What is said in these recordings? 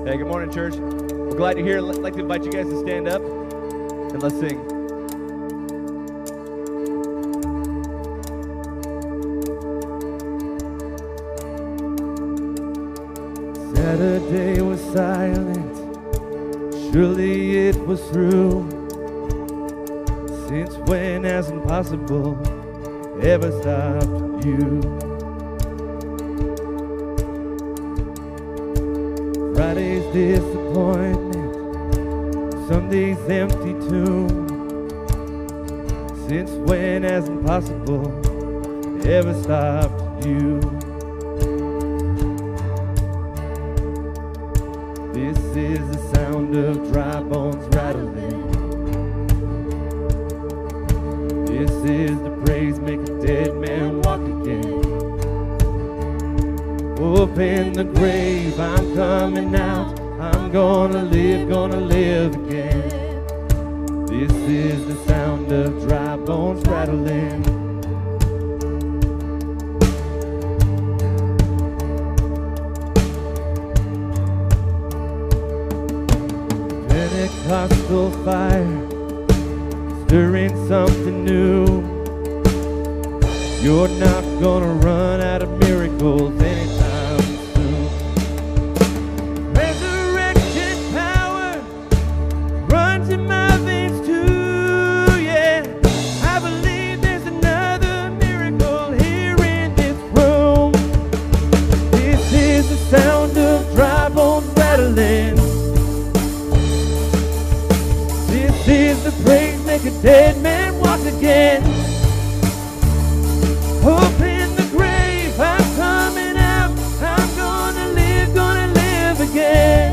Hey, good morning, church. We're glad you're here. I'd like to invite you guys to stand up and let's sing. Saturday was silent, surely it was through. Since when has impossible ever stopped you? Friday's disappointment, Sunday's empty tomb. Since when has impossible ever stopped you? This is the sound of dry bones rattling. This is the praise make a dead man walk again. Open the grave, I'm coming out. I'm gonna live again. This is the sound of dry bones rattling. Pentecostal fire, stirring something new. You're not gonna run out of miracles anytime soon. Resurrection power runs in my veins too, yeah. I believe there's another miracle here in this room. This is the sound of dry bones rattling. This is the praise make a dead man walk again. Open the grave, I'm coming out. I'm gonna live again.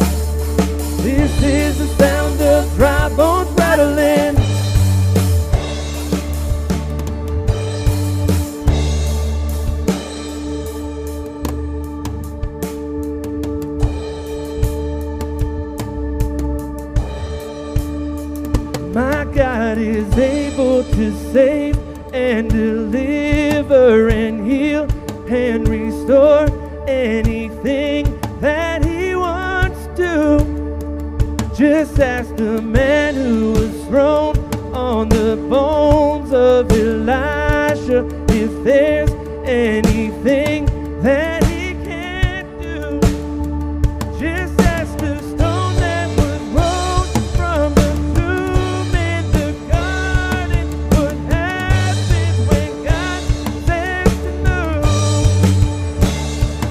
This is the sound of dry bones rattling. My God is able to save and deliver and heal and restore anything that he wants to. Just ask the man who was thrown on the bones of Elisha if there's anything that he can't do. Just ask the stone that was rolled from the tomb in the garden what happens when God says to move.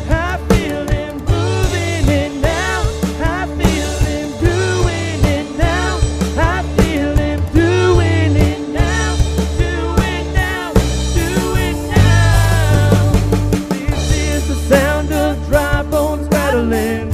I feel him moving it now. I feel him doing it now. I feel him doing it now. Do it now. Do it now. This is the sound of dry bones rattling.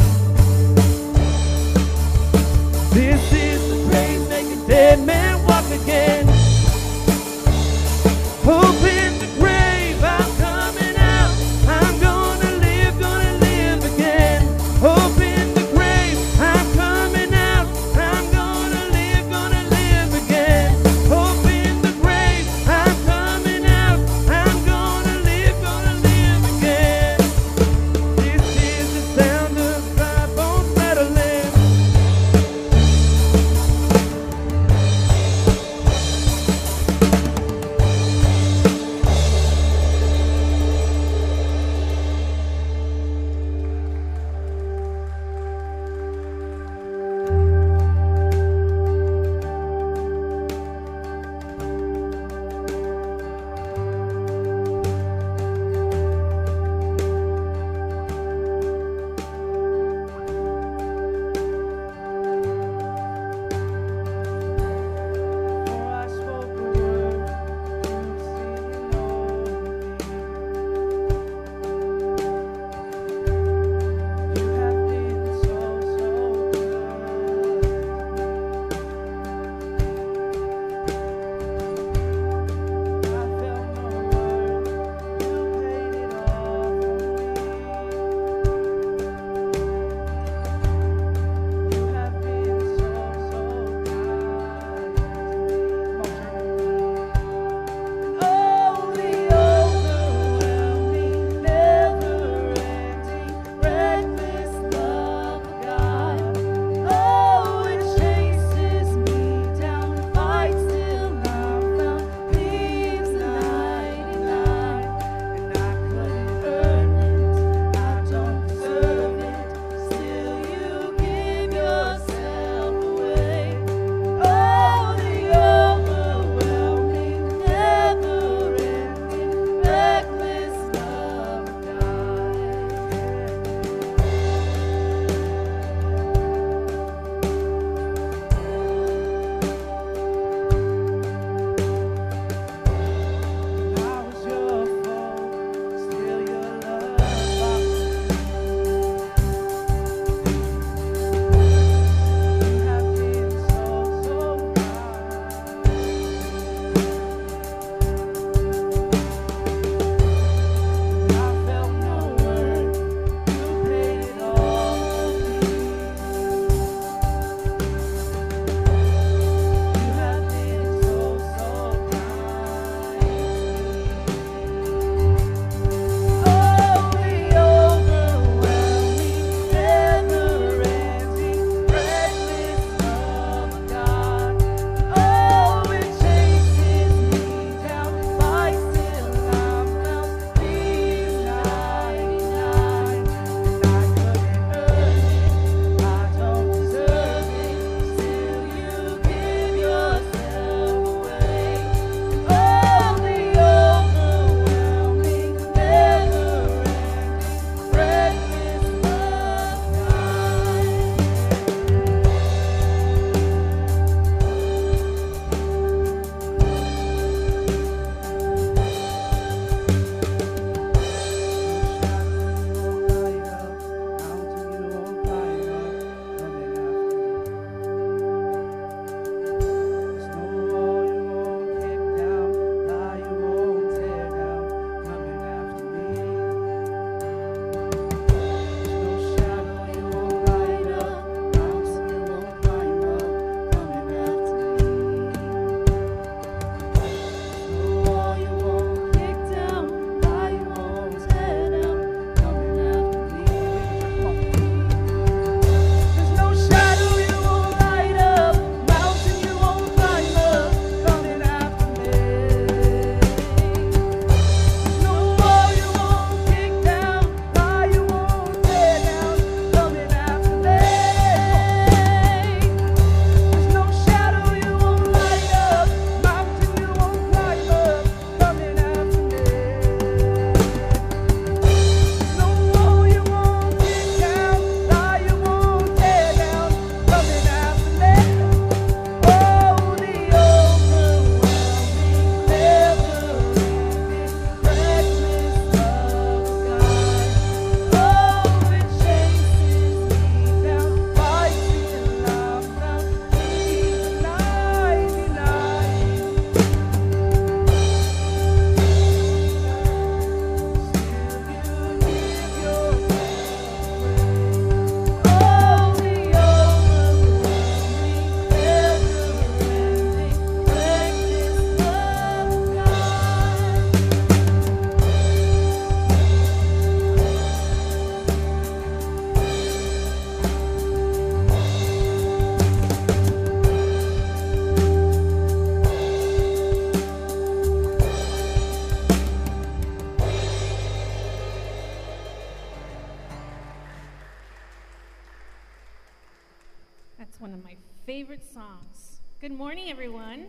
That's one of my favorite songs. Good morning, everyone.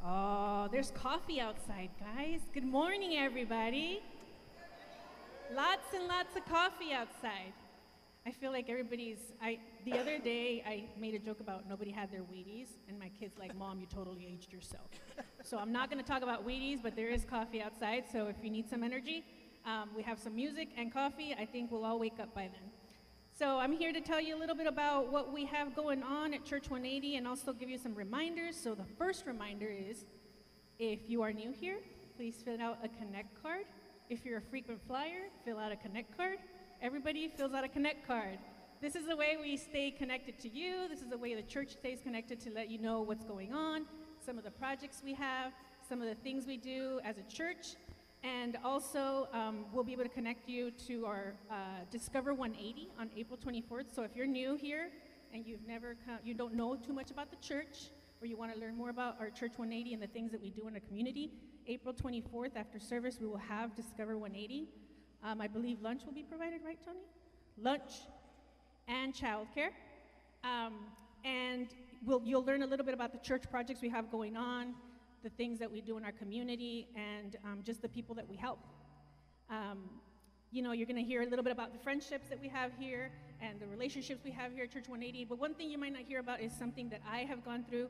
Oh, there's coffee outside, guys. Good morning, everybody. Lots and lots of coffee outside. I feel like the other day I made a joke about nobody had their Wheaties, and my kid's like, Mom, you totally aged yourself. So I'm not going to talk about Wheaties, but there is coffee outside, so if you need some energy, we have some music and coffee. I think we'll all wake up by then. So I'm here to tell you a little bit about what we have going on at Church 180 and also give you some reminders. So the first reminder is, if you are new here, please fill out a Connect card. If you're a frequent flyer, fill out a Connect card. Everybody fills out a Connect card. This is the way we stay connected to you. This is the way the church stays connected to let you know what's going on, some of the projects we have, some of the things we do as a church. And also, we'll be able to connect you to our Discover 180 on April 24th. So if you're new here and you don't know too much about the church, or you want to learn more about our Church 180 and the things that we do in our community, April 24th after service, we will have Discover 180. I believe lunch will be provided, right, Tony? Lunch and childcare. And you'll learn a little bit about the church projects we have going on, the things that we do in our community, and just the people that we help. You're going to hear a little bit about the friendships that we have here and the relationships we have here at Church 180. But one thing you might not hear about is something that I have gone through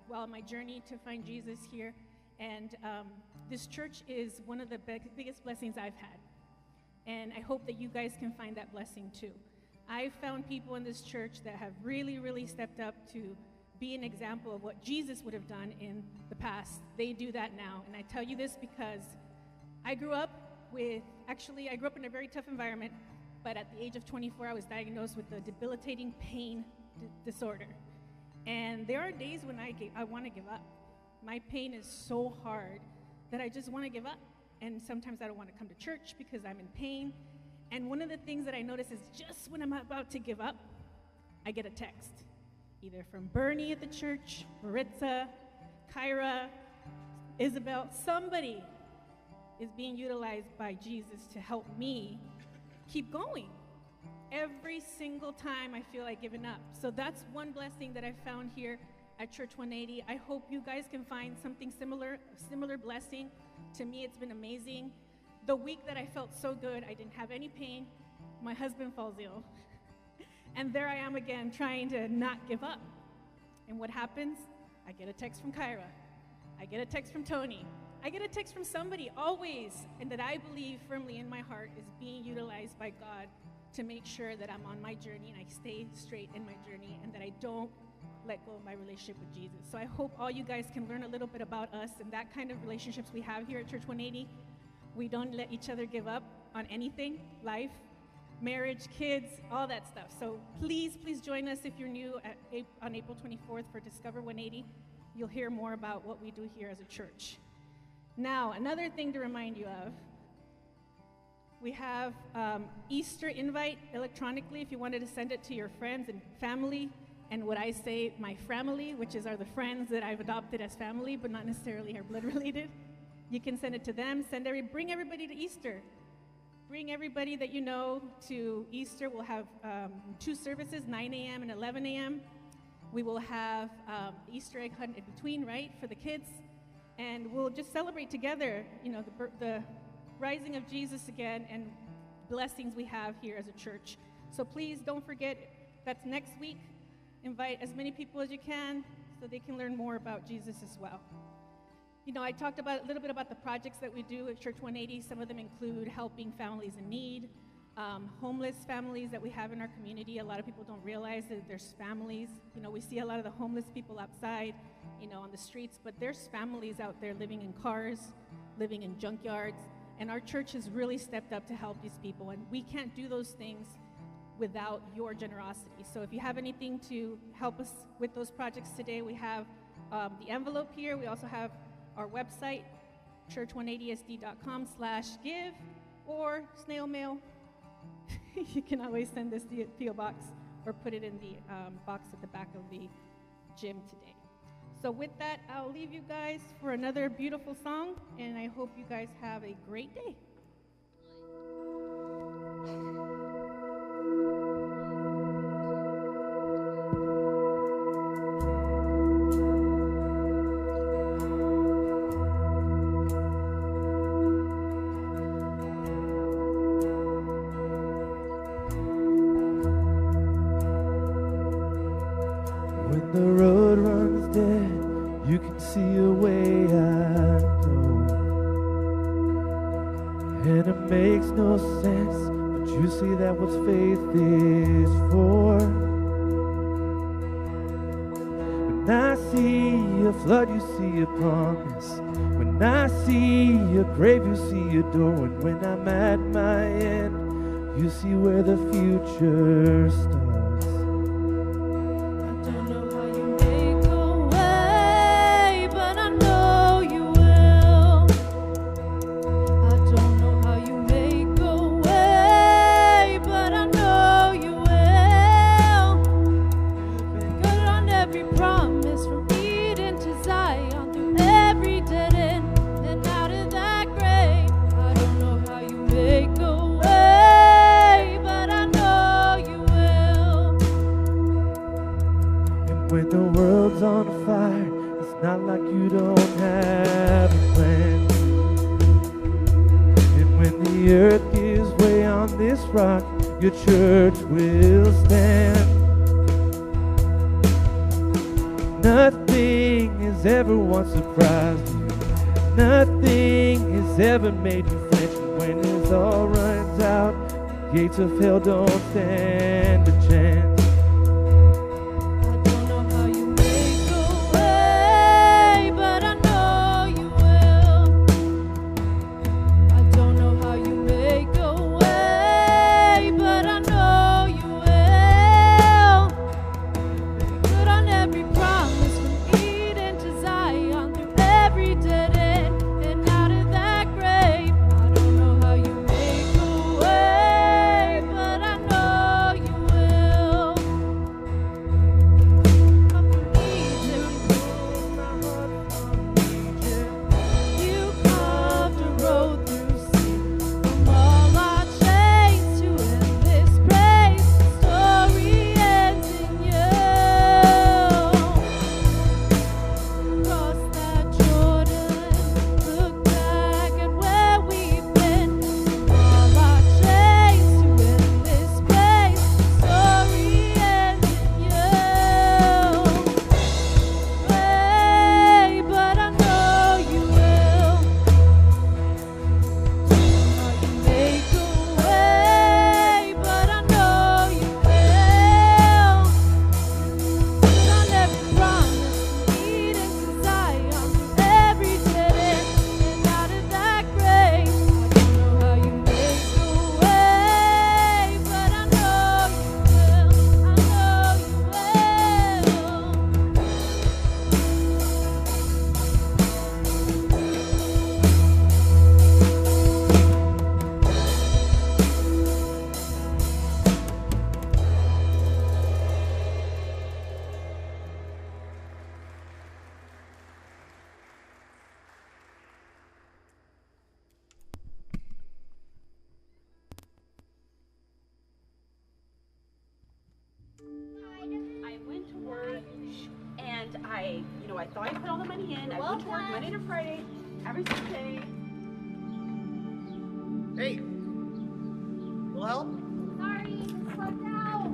while on my journey to find Jesus here. And this church is one of the biggest blessings I've had. And I hope that you guys can find that blessing too. I've found people in this church that have really, really stepped up to be an example of what Jesus would have done in the past. They do that now. And I tell you this because I grew up in a very tough environment, but at the age of 24, I was diagnosed with a debilitating pain disorder. And there are days when I want to give up. My pain is so hard that I just want to give up. And sometimes I don't want to come to church because I'm in pain. And one of the things that I notice is just when I'm about to give up, I get a text. Either from Bernie at the church, Maritza, Kyra, Isabel, somebody is being utilized by Jesus to help me keep going. Every single time I feel like giving up. So that's one blessing that I found here at Church 180. I hope you guys can find something similar blessing. To me, it's been amazing. The week that I felt so good, I didn't have any pain. My husband falls ill. And there I am again, trying to not give up. And what happens? I get a text from Kyra. I get a text from Tony. I get a text from somebody, always, and that I believe firmly in my heart is being utilized by God to make sure that I'm on my journey and I stay straight in my journey and that I don't let go of my relationship with Jesus. So I hope all you guys can learn a little bit about us and that kind of relationships we have here at Church 180. We don't let each other give up on anything, life, marriage, kids, all that stuff. So please join us if you're new on April 24th for Discover 180. You'll hear more about what we do here as a church. Now, another thing to remind you of, we have Easter invite electronically if you wanted to send it to your friends and family, and what I say, my family, which are the friends that I've adopted as family, but not necessarily are blood related. You can send it to them. Bring everybody to Easter. Bring everybody that you know to Easter. We'll have 2 services, 9 a.m. and 11 a.m. We will have Easter egg hunt in between, right, for the kids. And we'll just celebrate together, the rising of Jesus again and blessings we have here as a church. So please don't forget, that's next week. Invite as many people as you can so they can learn more about Jesus as well. I talked a little bit about the projects that we do at Church 180. Some of them include helping families in need, homeless families that we have in our community. A lot of people don't realize that there's families. We see a lot of the homeless people outside, on the streets, but there's families out there living in cars, living in junkyards, and our church has really stepped up to help these people, and we can't do those things without your generosity. So if you have anything to help us with those projects today, we have the envelope here. We also have our website, church180sd.com/give, or snail mail. You can always send this to the P.O. box or put it in the box at the back of the gym today. So with that, I'll leave you guys for another beautiful song, and I hope you guys have a great day. When the road runs dead, you can see a way out. And it makes no sense, but you see that what faith is for. When I see a flood, you see a promise. When I see a grave, you see a door. And when I'm at my end, you see where the future starts. When the world's on fire, it's not like you don't have a plan. And when the earth gives way on this rock, your church will stand. Nothing has ever once surprised you. Nothing has ever made you flinch. And when it all runs out, the gates of hell don't stand a chance. I thought I put all the money in. I went to work Monday to Friday, every Sunday. Hey, will help? Sorry, it's left out.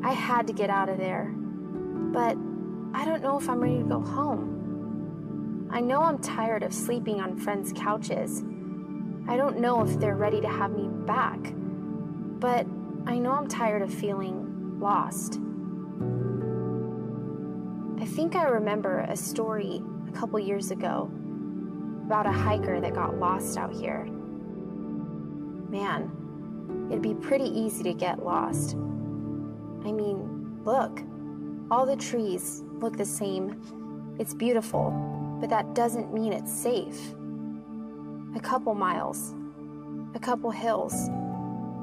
I had to get out of there, but I don't know if I'm ready to go home. I know I'm tired of sleeping on friends' couches. I don't know if they're ready to have me back, but I know I'm tired of feeling lost. I think I remember a story a couple years ago about a hiker that got lost out here. Man, it'd be pretty easy to get lost. I mean, look, all the trees look the same. It's beautiful, but that doesn't mean it's safe. A couple miles, a couple hills,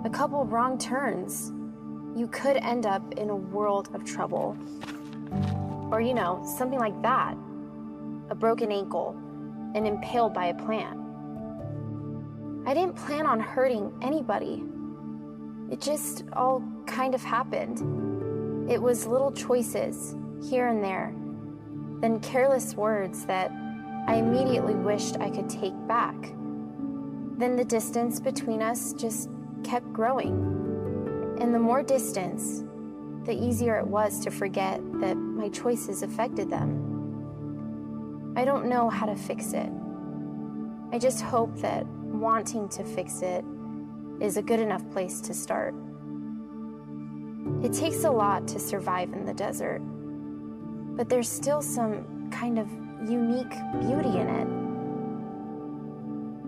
a couple wrong turns, you could end up in a world of trouble. Or, you know, something like that. A broken ankle and impaled by a plant. I didn't plan on hurting anybody. It just all kind of happened. It was little choices, here and there, then careless words that I immediately wished I could take back. Then the distance between us just kept growing. And the more distance, the easier it was to forget that my choices affected them. I don't know how to fix it. I just hope that wanting to fix it is a good enough place to start. It takes a lot to survive in the desert, but there's still some kind of unique beauty in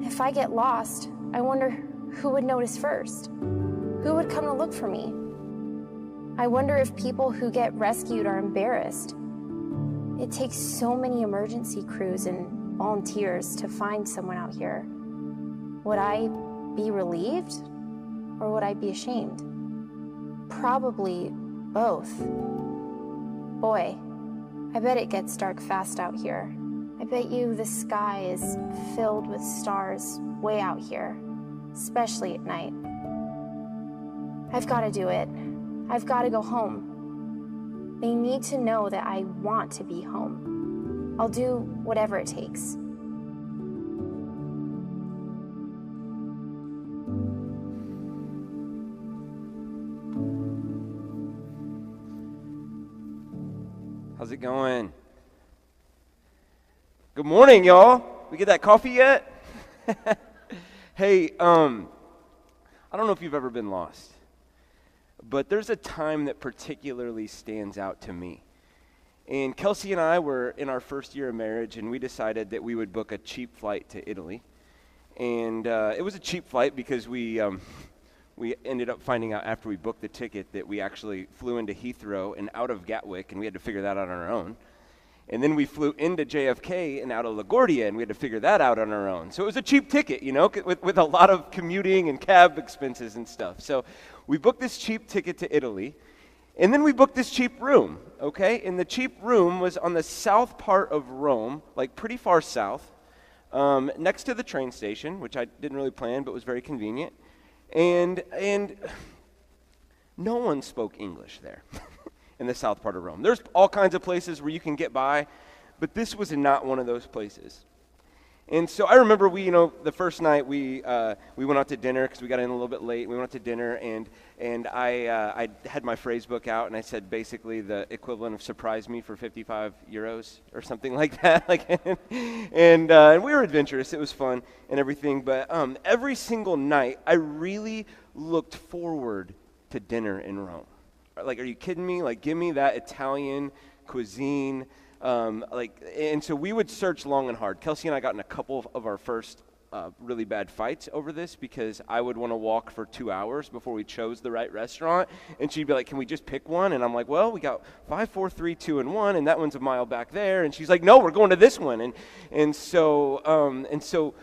it. If I get lost, I wonder who would notice first? Who would come to look for me? I wonder if people who get rescued are embarrassed. It takes so many emergency crews and volunteers to find someone out here. Would I be relieved or would I be ashamed? Probably both. Boy, I bet it gets dark fast out here. I bet you the sky is filled with stars way out here, especially at night. I've got to do it. I've got to go home. They need to know that I want to be home. I'll do whatever it takes. How's it going? Good morning, y'all. We get that coffee yet? Hey, I don't know if you've ever been lost, but there's a time that particularly stands out to me. And Kelsey and I were in our first year of marriage, and we decided that we would book a cheap flight to Italy. And it was a cheap flight because we ended up finding out after we booked the ticket that we actually flew into Heathrow and out of Gatwick, and we had to figure that out on our own. And then we flew into JFK and out of LaGuardia, and we had to figure that out on our own. So it was a cheap ticket, you know, with a lot of commuting and cab expenses and stuff. So we booked this cheap ticket to Italy, and then we booked this cheap room, okay? And the cheap room was on the south part of Rome, like pretty far south, next to the train station, which I didn't really plan, but was very convenient. And no one spoke English there in the south part of Rome. There's all kinds of places where you can get by, but this was not one of those places. And so I remember the first night we went out to dinner because we got in a little bit late. We went out to dinner, and I had my phrase book out, and I said basically the equivalent of "surprise me" for 55 euros or something like that. And we were adventurous. It was fun and everything. But every single night, I really looked forward to dinner in Rome. Like, are you kidding me? Like, give me that Italian cuisine. And so we would search long and hard. Kelsey and I got in a couple of our first really bad fights over this because I would want to walk for 2 hours before we chose the right restaurant, and she'd be like, "Can we just pick one?" And I'm like, "Well, we got 5, 4, 3, 2, and 1, and that one's a mile back there." And she's like, "No, we're going to this one." And so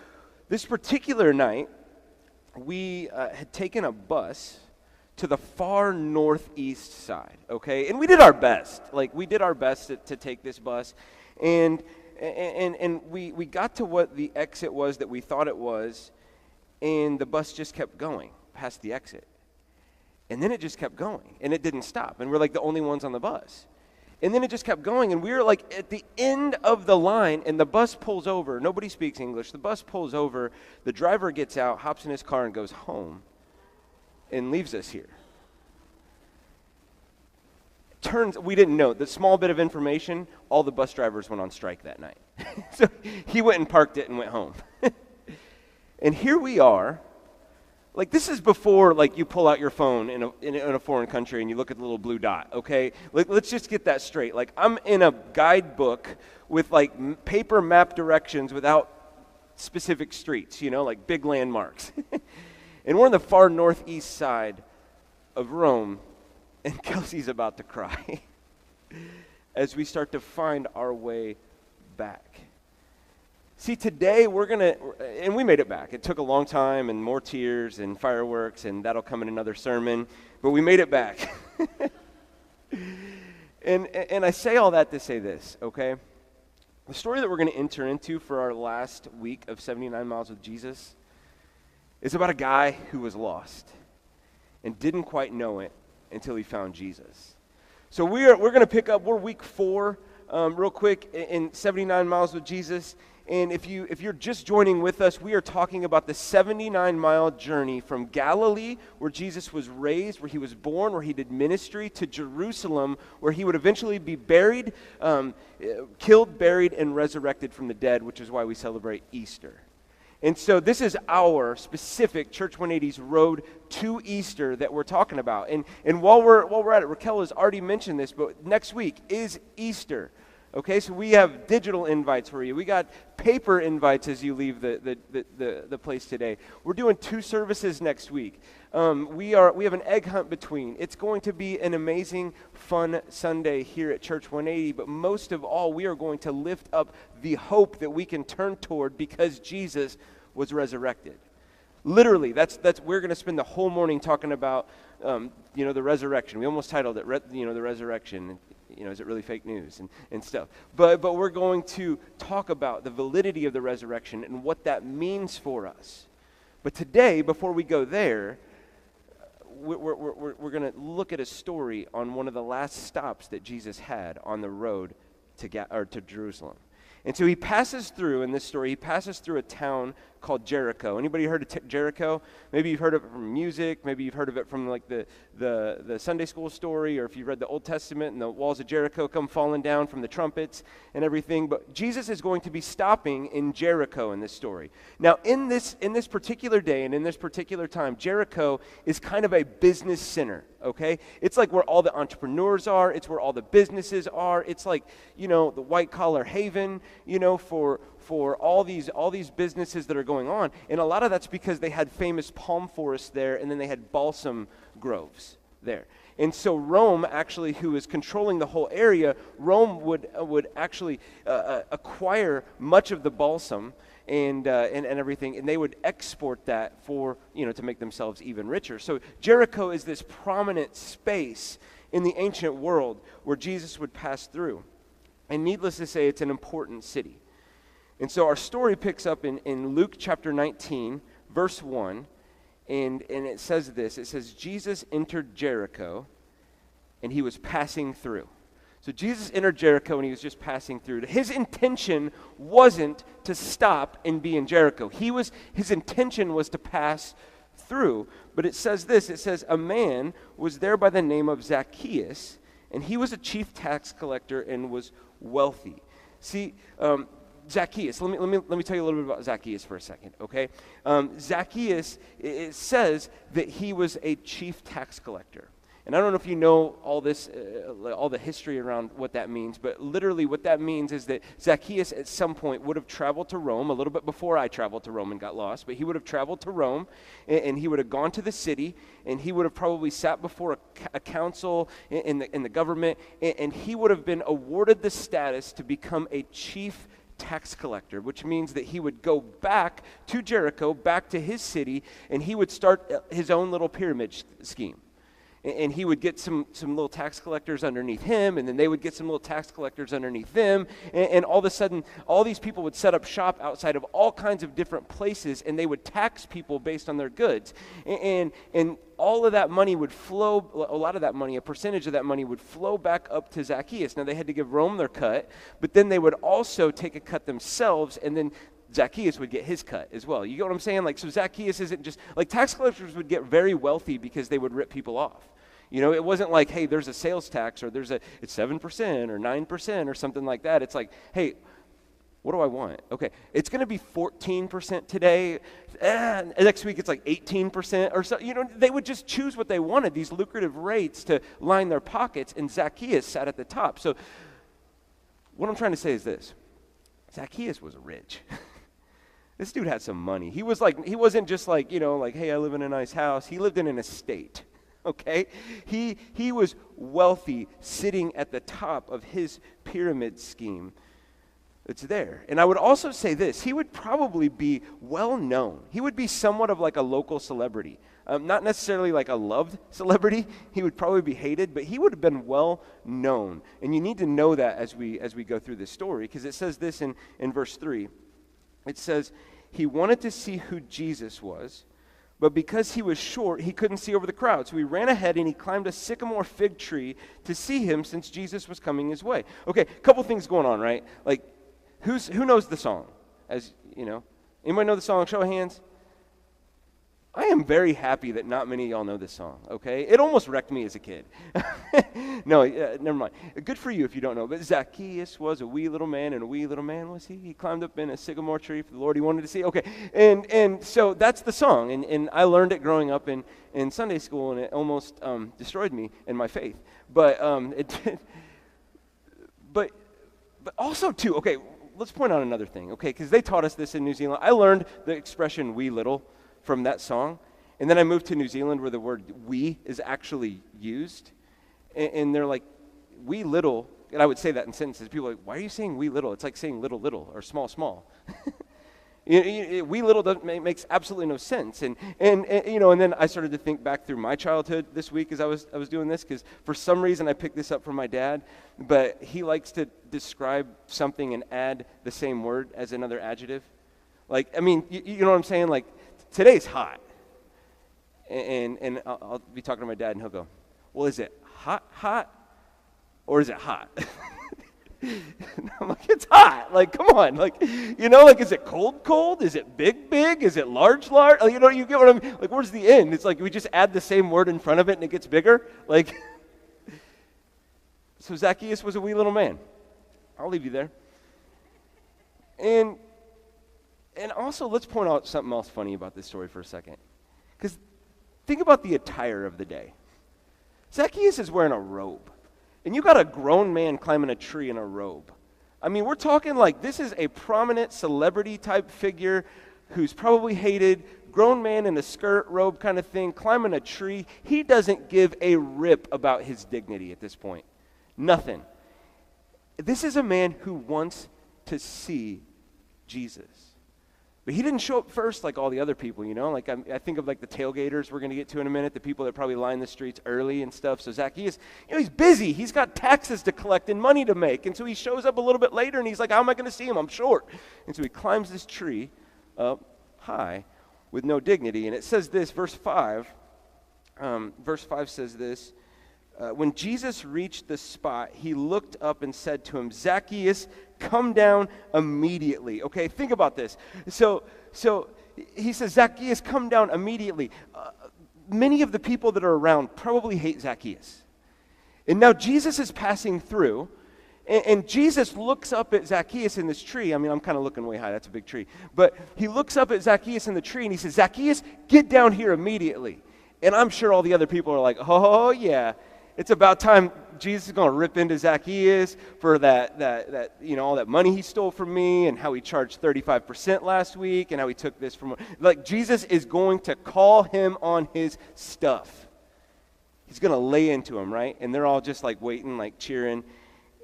this particular night, we had taken a bus to the far northeast side, okay? And we did our best. We did our best to take this bus. And we got to what the exit was that we thought it was, and the bus just kept going past the exit. And then it just kept going, and it didn't stop. And we're like the only ones on the bus. And then it just kept going, and we were like at the end of the line, and the bus pulls over. Nobody speaks English. The bus pulls over. The driver gets out, hops in his car, and goes home. And leaves us here. We didn't know. The small bit of information, all the bus drivers went on strike that night. So he went and parked it and went home. And here we are. This is before, you pull out your phone in a foreign country and you look at the little blue dot, okay? Let's just get that straight. I'm in a guidebook with, paper map directions without specific streets, big landmarks. And we're on the far northeast side of Rome, and Kelsey's about to cry as we start to find our way back. See, today and we made it back. It took a long time and more tears and fireworks, and that'll come in another sermon, but we made it back. And I say all that to say this, okay? The story that we're going to enter into for our last week of 79 Miles with Jesus is about a guy who was lost and didn't quite know it until he found Jesus. So we're going to pick up, we're week 4, real quick, in 79 Miles with Jesus. And if you're just joining with us, we are talking about the 79-mile journey from Galilee, where Jesus was raised, where he was born, where he did ministry, to Jerusalem, where he would eventually be buried, killed, buried, and resurrected from the dead, which is why we celebrate Easter. And so this is our specific Church 180's road to Easter that we're talking about. And while we're at it, Raquel has already mentioned this, but next week is Easter. Okay, so we have digital invites for you. We got paper invites as you leave the place today. We're doing 2 services next week. We have an egg hunt between. It's going to be an amazing, fun Sunday here at Church 180, but most of all, we are going to lift up the hope that we can turn toward because Jesus was resurrected. Literally, that's we're going to spend the whole morning talking about the resurrection. We almost titled it the resurrection. Is it really fake news and stuff? But we're going to talk about the validity of the resurrection and what that means for us. But today, before we go there, we're going to look at a story on one of the last stops that Jesus had on the road to Jerusalem. And so he passes through, in this story, a town called Jericho. Anybody heard of Jericho? Maybe you've heard of it from music. Maybe you've heard of it from like the Sunday school story, or if you've read the Old Testament and the walls of Jericho come falling down from the trumpets and everything. But Jesus is going to be stopping in Jericho in this story. Now, in this particular day and in this particular time, Jericho is kind of a business center, okay? It's like where all the entrepreneurs are. It's where all the businesses are. It's like, the white-collar haven, for all these businesses that are going on. And a lot of that's because they had famous palm forests there, and then they had balsam groves there. And so Rome, actually, who is controlling the whole area, Rome would actually acquire much of the balsam and everything, and they would export that for, to make themselves even richer. So Jericho is this prominent space in the ancient world where Jesus would pass through. And needless to say, it's an important city. And so our story picks up in Luke chapter 19, verse 1, and it says this. It says, Jesus entered Jericho, and he was passing through. So Jesus entered Jericho, and he was just passing through. His intention wasn't to stop and be in Jericho. His intention was to pass through. But it says this. It says, a man was there by the name of Zaccheus, and he was a chief tax collector and was wealthy. See, Zaccheus, let me tell you a little bit about Zaccheus for a second, okay? Zaccheus, it says that he was a chief tax collector. And I don't know if you know all this, all the history around what that means, but literally what that means is that Zaccheus at some point would have traveled to Rome, a little bit before I traveled to Rome and got lost, but he would have traveled to Rome, and he would have gone to the city, and he would have probably sat before a council in the government, and he would have been awarded the status to become a chief tax collector, which means that he would go back to Jericho, back to his city, and he would start his own little pyramid scheme. And he would get some little tax collectors underneath him, and then they would get some little tax collectors underneath them, and all of a sudden, all these people would set up shop outside of all kinds of different places, and they would tax people based on their goods. And all of that money would flow, a lot of that money, a percentage of that money would flow back up to Zaccheus. Now, they had to give Rome their cut, but then they would also take a cut themselves, and then Zaccheus would get his cut as well. You get what I'm saying? Like, so Zaccheus isn't just, like, tax collectors would get very wealthy because they would rip people off. It wasn't like, hey, there's a sales tax, or it's 7% or 9% or something like that. It's like, hey, what do I want? Okay, it's going to be 14% today. Next week it's like 18% or so. They would just choose what they wanted, these lucrative rates to line their pockets, and Zaccheus sat at the top. So what I'm trying to say is this. Zaccheus was rich. This dude had some money. He wasn't just like, hey, I live in a nice house. He lived in an estate. Okay, he was wealthy, sitting at the top of his pyramid scheme. It's there. And I would also say this, he would probably be well known. He would be somewhat of like a local celebrity. Not necessarily like a loved celebrity. He would probably be hated, but he would have been well known. And you need to know that as we go through this story, because it says this in verse 3. It says, he wanted to see who Jesus was, But because he was short, he couldn't see over the crowd. So he ran ahead and he climbed a sycamore fig tree to see him since Jesus was coming his way. Okay, a couple things going on, right? Like, who knows the song? As you know, anybody know the song? Show of hands. I am very happy that not many of y'all know this song, okay? It almost wrecked me as a kid. No, never mind. Good for you if you don't know. But Zaccheus was a wee little man, and a wee little man was he. He climbed up in a sycamore tree for the Lord he wanted to see. Okay, and so that's the song. And I learned it growing up in Sunday school, and it almost destroyed me in my faith. But it did. But also, too, okay, let's point out another thing, okay? Because they taught us this in New Zealand. I learned the expression wee little from that song. And then I moved to New Zealand where the word we is actually used. And they're like, wee little, and I would say that in sentences. People are like, why are you saying wee little? It's like saying little little or small small. Wee little makes absolutely no sense. And then I started to think back through my childhood this week as I was doing this, because for some reason I picked this up from my dad, but he likes to describe something and add the same word as another adjective. Like, I mean, you know what I'm saying? Like, today's hot. And I'll be talking to my dad, and he'll go, well, is it hot, or is it hot? And I'm like, it's hot. Like, come on. Like, like, is it cold? Is it big? Is it large? Like, you get what I mean? Like, where's the end? It's like we just add the same word in front of it, and it gets bigger. Like, so Zacchaeus was a wee little man. I'll leave you there. And also, let's point out something else funny about this story for a second. Because think about the attire of the day. Zacchaeus is wearing a robe. And you got a grown man climbing a tree in a robe. I mean, we're talking like this is a prominent celebrity type figure who's probably hated, grown man in a skirt, robe kind of thing, climbing a tree. He doesn't give a rip about his dignity at this point. Nothing. This is a man who wants to see Jesus. But he didn't show up first like all the other people, Like I think of like the tailgaters we're going to get to in a minute, the people that probably line the streets early and stuff. So Zacchaeus, he's busy. He's got taxes to collect and money to make. And so he shows up a little bit later and he's like, how am I going to see him? I'm short. And so he climbs this tree up high with no dignity. And it says this, verse 5 says this, when Jesus reached the spot, he looked up and said to him, Zacchaeus, come down immediately. Okay, think about this. So he says, Zacchaeus, come down immediately. Many of the people that are around probably hate Zacchaeus. And now Jesus is passing through, and Jesus looks up at Zacchaeus in this tree. I mean, I'm kind of looking way high. That's a big tree. But he looks up at Zacchaeus in the tree, and he says, Zacchaeus, get down here immediately. And I'm sure all the other people are like, oh, yeah. It's about time Jesus is going to rip into Zacchaeus for that all that money he stole from me, and how he charged 35% last week, and how he took this from, like, Jesus is going to call him on his stuff. He's going to lay into him, right? And they're all just like waiting, like cheering.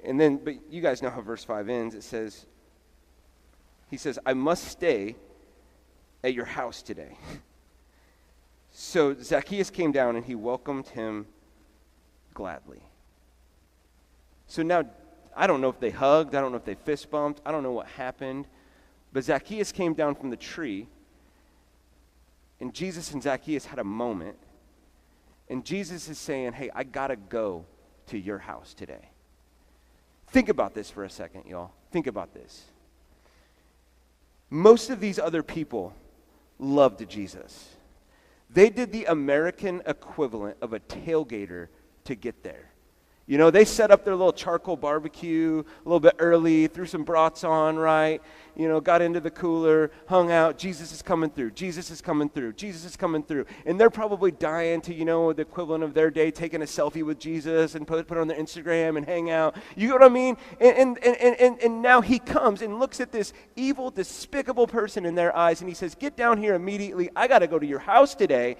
And then, but you guys know how verse 5 ends. It says, he says, I must stay at your house today. So Zacchaeus came down and he welcomed him gladly. So now, I don't know if they hugged, I don't know if they fist bumped, I don't know what happened, but Zacchaeus came down from the tree, and Jesus and Zacchaeus had a moment, and Jesus is saying, hey, I gotta go to your house today. Think about this for a second, y'all. Think about this. Most of these other people loved Jesus. They did the American equivalent of a tailgater to get there. They set up their little charcoal barbecue a little bit early, threw some brats on, right? Got into the cooler, hung out. Jesus is coming through. Jesus is coming through. Jesus is coming through. And they're probably dying to, the equivalent of their day, taking a selfie with Jesus and put it on their Instagram and hang out. You know what I mean? And now he comes and looks at this evil, despicable person in their eyes, and he says, get down here immediately. I got to go to your house today.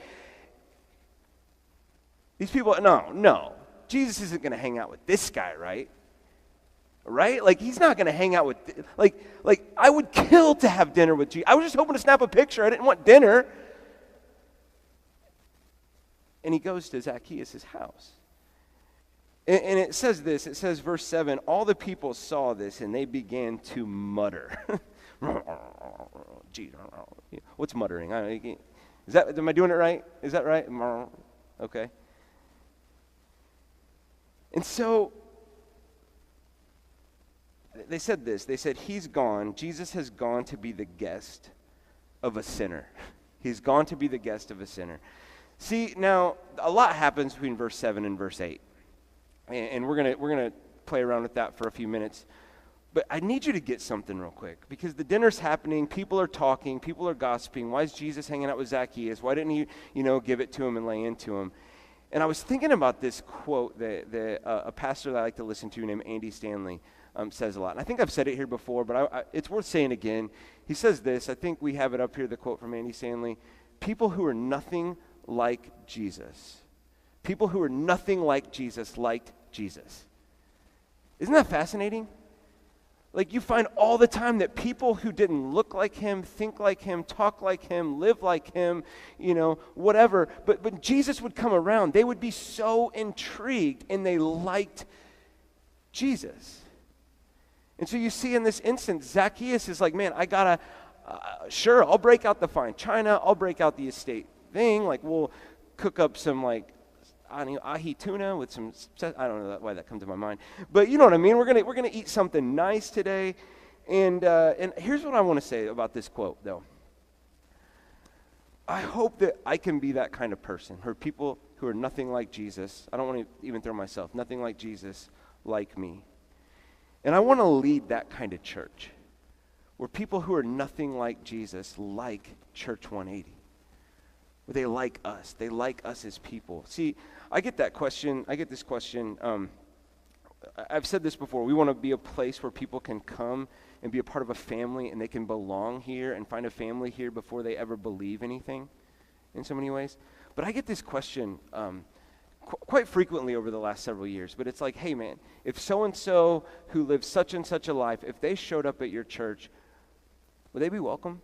These people, no. Jesus isn't going to hang out with this guy, right? Right? Like, he's not going to hang out with, like I would kill to have dinner with Jesus. I was just hoping to snap a picture. I didn't want dinner. And he goes to Zacchaeus' house. And it says this, it says, verse 7, all the people saw this and they began to mutter. What's muttering? Am I doing it right? Is that right? Okay. And so they said this. They said, Jesus has gone to be the guest of a sinner. He's gone to be the guest of a sinner. See, now, a lot happens between verse 7 and verse 8. And we're gonna play around with that for a few minutes. But I need you to get something real quick, because the dinner's happening, people are talking, people are gossiping. Why is Jesus hanging out with Zaccheus? Why didn't he, give it to him and lay into him? And I was thinking about this quote that a pastor that I like to listen to named Andy Stanley says a lot. And I think I've said it here before, but it's worth saying again. He says this, I think we have it up here, the quote from Andy Stanley: people who are nothing like Jesus. People who are nothing like Jesus liked Jesus. Isn't that fascinating? Like, you find all the time that people who didn't look like him, think like him, talk like him, live like him, whatever, but when Jesus would come around, they would be so intrigued and they liked Jesus. And so you see in this instance, Zaccheus is like, man, I gotta, sure, I'll break out the fine china, I'll break out the estate thing, like we'll cook up some ahi tuna with some, I don't know why that comes to my mind, but you know what I mean. We're gonna eat something nice today, and here's what I want to say about this quote, though. I hope that I can be that kind of person, where people who are nothing like Jesus, I don't want to even throw myself, nothing like Jesus, like me, and I want to lead that kind of church, where people who are nothing like Jesus like Church 180. Where they like us as people. See, I get this question. I've said this before. We want to be a place where people can come and be a part of a family, and they can belong here and find a family here before they ever believe anything, in so many ways. But I get this question quite frequently over the last several years. But it's like, hey man, if so-and-so who lives such and such a life, if they showed up at your church, would they be welcome?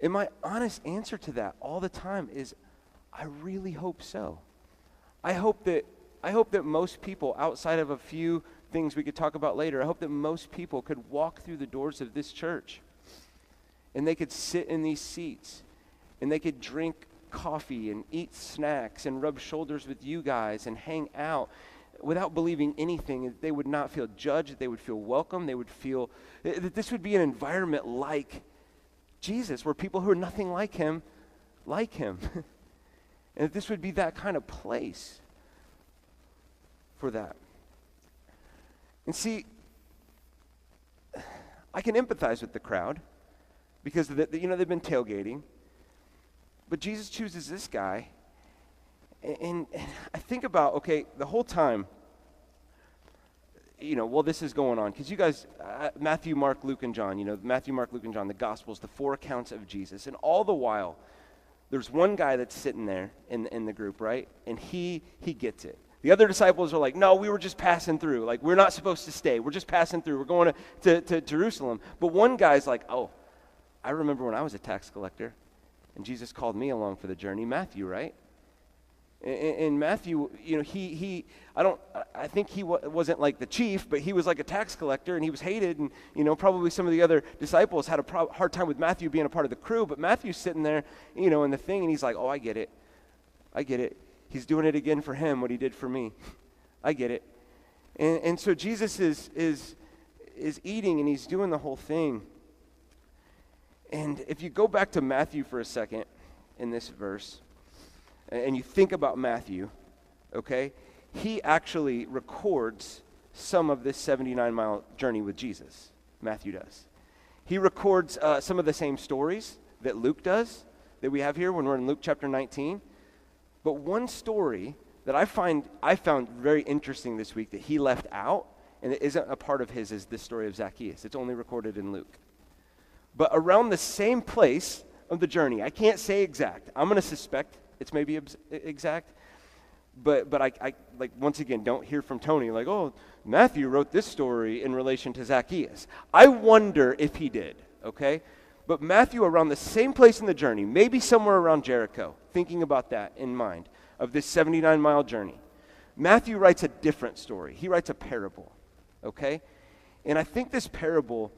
And my honest answer to that all the time is, I really hope so. I hope that most people, outside of a few things we could talk about later, I hope that most people could walk through the doors of this church and they could sit in these seats and they could drink coffee and eat snacks and rub shoulders with you guys and hang out without believing anything. They would not feel judged. They would feel welcome. They would feel that this would be an environment like Jesus, where people who are nothing like him, like him. And that this would be that kind of place for that. And see, I can empathize with the crowd because they've been tailgating. But Jesus chooses this guy. And I think about, okay, the whole time, while this is going on, because you guys, Matthew, Mark, Luke, and John, the Gospels, the 4 accounts of Jesus, and all the while, there's one guy that's sitting there in the group, right? And he gets it. The other disciples are like, no, we were just passing through. Like, we're not supposed to stay. We're just passing through. We're going to Jerusalem. But one guy's like, oh, I remember when I was a tax collector, and Jesus called me along for the journey. Matthew, right? And Matthew, I think he wasn't like the chief, but he was like a tax collector, and he was hated, and, probably some of the other disciples had a hard time with Matthew being a part of the crew, but Matthew's sitting there, in the thing, and he's like, oh, I get it. He's doing it again for him, what he did for me. I get it. And so Jesus is eating, and he's doing the whole thing. And if you go back to Matthew for a second in this verse, and you think about Matthew, okay, he actually records some of this 79-mile journey with Jesus. Matthew does. He records some of the same stories that Luke does, that we have here when we're in Luke chapter 19. But one story that I found very interesting this week that he left out, and it isn't a part of his, is this story of Zaccheus. It's only recorded in Luke. But around the same place of the journey, I can't say exact. I'm going to suspect it's maybe exact, but I like, once again, don't hear from Tony like, oh, Matthew wrote this story in relation to Zaccheus. I wonder if he did, okay? But Matthew, around the same place in the journey, maybe somewhere around Jericho, thinking about that in mind, of this 79-mile journey, Matthew writes a different story. He writes a parable, okay? And I think this parable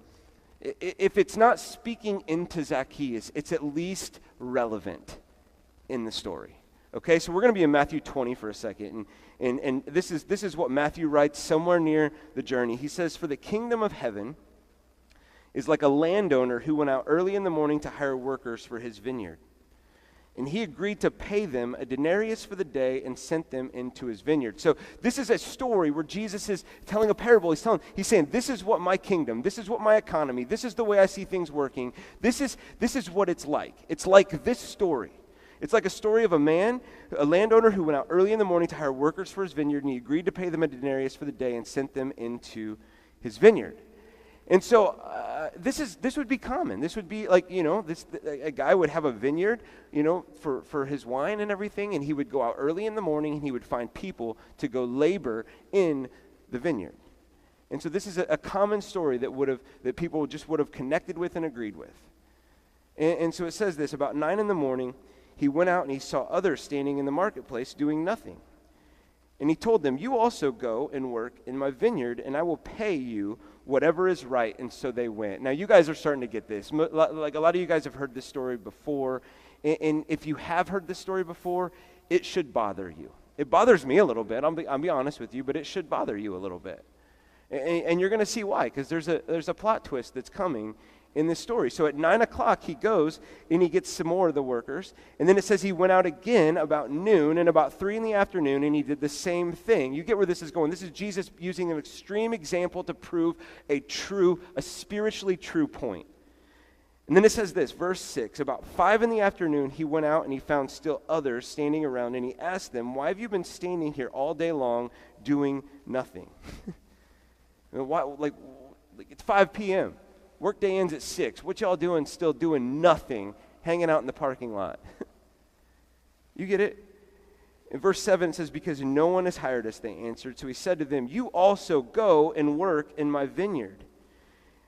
If it's not speaking into Zaccheus, it's at least relevant in the story. Okay, so we're going to be in Matthew 20 for a second, and this is what Matthew writes somewhere near the journey. He says, "For the kingdom of heaven is like a landowner who went out early in the morning to hire workers for his vineyard. And he agreed to pay them a denarius for the day and sent them into his vineyard." So this is a story where Jesus is telling a parable. He's saying, this is what my kingdom, this is what my economy, this is the way I see things working. This is what it's like. It's like this story. It's like a story of a man, a landowner who went out early in the morning to hire workers for his vineyard, and he agreed to pay them a denarius for the day and sent them into his vineyard. And so this would be common. This would be like, a guy would have a vineyard, for his wine and everything, and he would go out early in the morning and he would find people to go labor in the vineyard. And so this is a common story that people just would have connected with and agreed with. And so it says this, about 9 in the morning, he went out and he saw others standing in the marketplace doing nothing. And he told them, "You also go and work in my vineyard, and I will pay you whatever is right." And so they went. Now, you guys are starting to get this. Like a lot of you guys have heard this story before. And if you have heard this story before, it should bother you. It bothers me a little bit. I'll be honest with you, but it should bother you a little bit. And you're going to see why, because there's a plot twist that's coming in this story. So at 9 o'clock, he goes and he gets some more of the workers. And then it says he went out again about noon, and about 3 in the afternoon, and he did the same thing. You get where this is going. This is Jesus using an extreme example to prove a spiritually true point. And then it says this, verse 6, about 5 in the afternoon, he went out and he found still others standing around, and he asked them, "Why have you been standing here all day long doing nothing?" Why, it's 5 p.m. Workday ends at 6. What y'all doing still doing nothing, hanging out in the parking lot? You get it? In verse 7 it says, "Because no one has hired us," they answered. So he said to them, "You also go and work in my vineyard."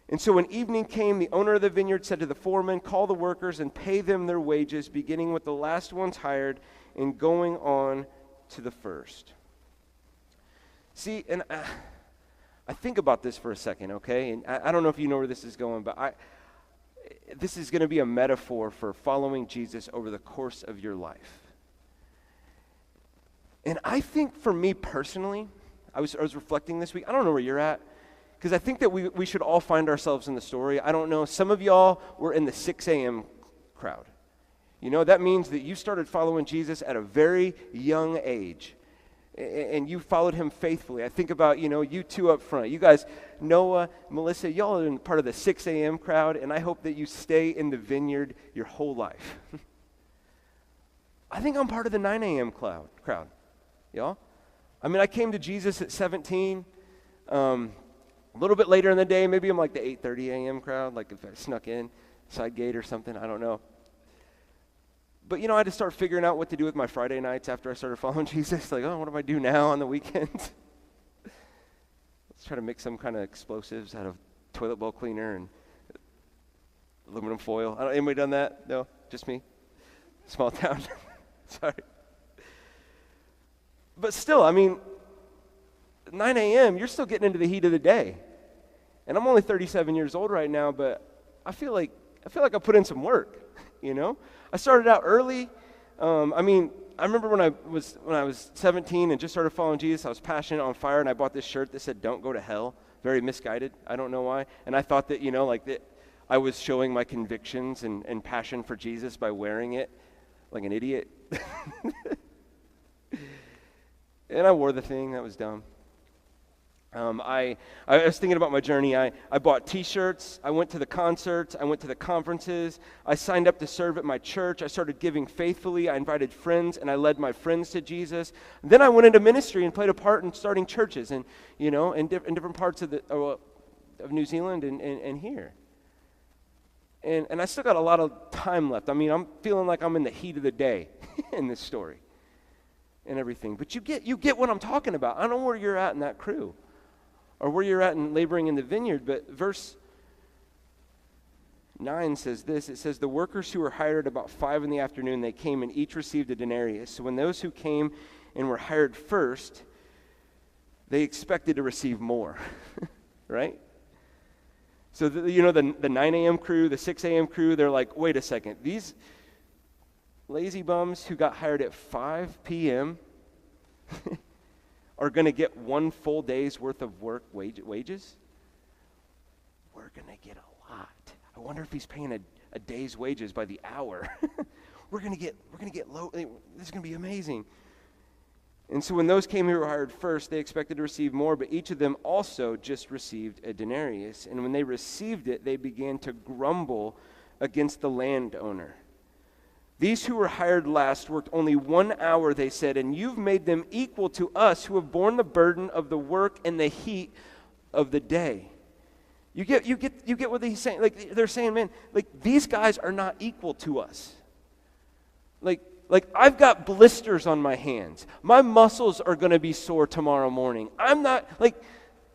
And so when evening came, the owner of the vineyard said to the foreman, "Call the workers and pay them their wages, beginning with the last ones hired and going on to the first." See, and I think about this for a second, okay? And I don't know if you know where this is going, but this is going to be a metaphor for following Jesus over the course of your life. And I think for me personally, I was reflecting this week. I don't know where you're at, because I think that we should all find ourselves in the story. I don't know. Some of y'all were in the 6 a.m. crowd. That means that you started following Jesus at a very young age. And you followed him faithfully. I think about, you two up front. You guys, Noah, Melissa, y'all are in part of the 6 a.m. crowd, and I hope that you stay in the vineyard your whole life. I think I'm part of the 9 a.m. crowd, y'all. I mean, I came to Jesus at 17. A little bit later in the day, maybe I'm like the 8:30 a.m. crowd, like if I snuck in, side gate or something, I don't know. But, I had to start figuring out what to do with my Friday nights after I started following Jesus. Like, what do I do now on the weekends? Let's try to make some kind of explosives out of toilet bowl cleaner and aluminum foil. Anybody done that? No? Just me? Small town? Sorry. But still, 9 a.m., you're still getting into the heat of the day. And I'm only 37 years old right now, but I feel like I put in some work, I started out early. I remember when I was 17 and just started following Jesus, I was passionate, on fire, and I bought this shirt that said, "Don't go to hell." Very misguided. I don't know why. And I thought that, that I was showing my convictions and passion for Jesus by wearing it like an idiot. And I wore the thing. That was dumb. I was thinking about my journey. I bought T-shirts. I went to the concerts. I went to the conferences. I signed up to serve at my church. I started giving faithfully. I invited friends, and I led my friends to Jesus. Then I went into ministry and played a part in starting churches, and in different parts of New Zealand and here. And I still got a lot of time left. I'm feeling like I'm in the heat of the day in this story and everything. But you get what I'm talking about. I don't know where you're at in that crew, or where you're at in laboring in the vineyard, but verse 9 says this. It says, "The workers who were hired about 5 in the afternoon, they came and each received a denarius. So when those who came and were hired first, they expected to receive more." Right? So, the 9 a.m. crew, the 6 a.m. crew, they're like, wait a second. These lazy bums who got hired at 5 p.m. are going to get one full day's worth of work wages? We're going to get a lot. I wonder if he's paying a day's wages by the hour. We're going to get low. This is going to be amazing. And so when those came who were hired first, they expected to receive more, but each of them also just received a denarius. And when they received it, they began to grumble against the landowner. These who were hired last worked only 1 hour, they said, and you've made them equal to us who have borne the burden of the work and the heat of the day. You get what he's saying? Like, they're saying, man, like, these guys are not equal to us. Like I've got blisters on my hands. My muscles are going to be sore tomorrow morning. I'm not, like,